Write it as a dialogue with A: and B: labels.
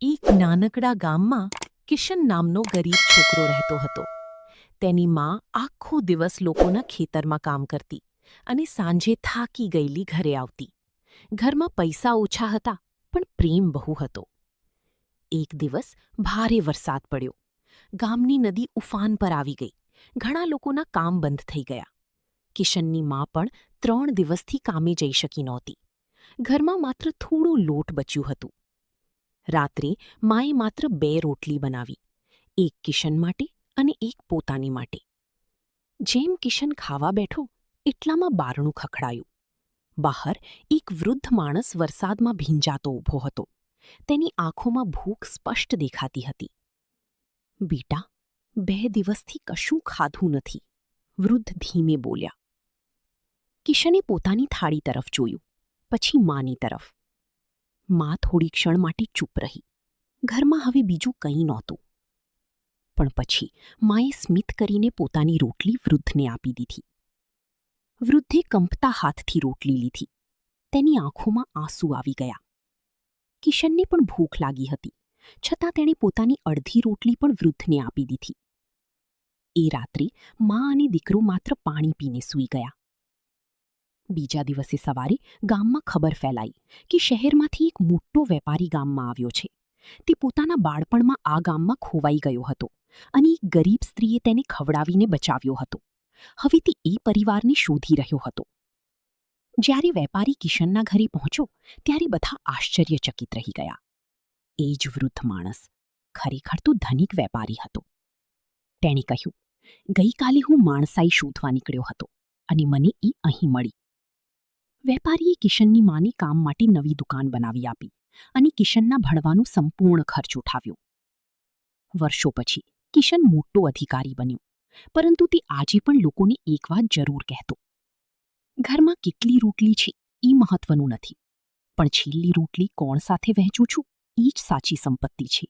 A: એક નાનકડા ગામમાં કિશન નામનો ગરીબ છોકરો રહેતો હતો. તેની માં આખો દિવસ લોકોના ખેતરમાં કામ કરતી અને સાંજે થાકી ગયેલી ઘરે આવતી. ઘરમાં પૈસા ઓછા હતા, પણ પ્રેમ બહુ હતો. એક દિવસ ભારે વરસાદ પડ્યો. ગામની નદી ઉફાન પર આવી ગઈ. ઘણા લોકોના કામ બંધ થઈ ગયા. કિશનની માં પણ 3 દિવસથી કામે જઈ શકી નહોતી. ઘરમાં માત્ર થોડો લોટ બચ્યું હતું. રાત્રે માએ માત્ર 2 રોટલી બનાવી, એક કિશન માટે અને એક પોતાની માટે. જેમ કિશન ખાવા બેઠો એટલામાં બારણું ખખડાયું. બહાર એક વૃદ્ધ માણસ વરસાદમાં ભીંજાતો ઊભો હતો. તેની આંખોમાં ભૂખ સ્પષ્ટ દેખાતી હતી. બેટા, 2 દિવસથી કશું ખાધું નથી, વૃદ્ધ ધીમે બોલ્યા. કિશને પોતાની થાળી તરફ જોયું, પછી માની તરફ. માં થોડી ક્ષણ માટે ચૂપ રહી. ઘરમાં હવે બીજું કંઈ નહોતું. પણ પછી માએ સ્મિત કરીને પોતાની રોટલી વૃદ્ધને આપી દીધી. વૃદ્ધે કંપતા હાથથી રોટલી લીધી. તેની આંખોમાં આંસુ આવી ગયા. કિશનને પણ ભૂખ લાગી હતી, છતાં તેણે પોતાની અડધી રોટલી પણ વૃદ્ધને આપી દીધી. એ રાત્રે માં અને દીકરો માત્ર પાણી પીને સૂઈ ગયા. બીજા દિવસે સવારે ગામમાં ખબર ફેલાઈ કે શહેરમાંથી એક મોટો વેપારી ગામમાં આવ્યો છે. તે પોતાના બાળપણમાં આ ગામમાં ખોવાઈ ગયો હતો અને એક ગરીબ સ્ત્રીએ તેને ખવડાવીને બચાવ્યો હતો. હવે તે એ પરિવારને શોધી રહ્યો હતો. જ્યારે વેપારી કિશનના ઘરે પહોંચ્યો ત્યારે બધા આશ્ચર્યચકિત રહી ગયા. એ જ વૃદ્ધ માણસ ખરેખર તો ધનિક વેપારી હતો. તેણે કહ્યું, ગઈકાલે હું માણસાઈ શોધવા નીકળ્યો હતો અને મને એ અહીં મળી. વેપારીએ કિશનની માને કામ માટે નવી દુકાન બનાવી આપી અને કિશનના ભણવાનો સંપૂર્ણ ખર્ચ ઉઠાવ્યો. વર્ષો પછી કિશન મોટો અધિકારી બન્યો, પરંતુ તે આજે પણ લોકોને એક વાત જરૂર કહેતો. ઘરમાં કેટલી રોટલી છે એ મહત્વનું નથી, પણ છેલ્લી રોટલી કોણ સાથે વહેંચું છું એ જ સાચી સંપત્તિ છે.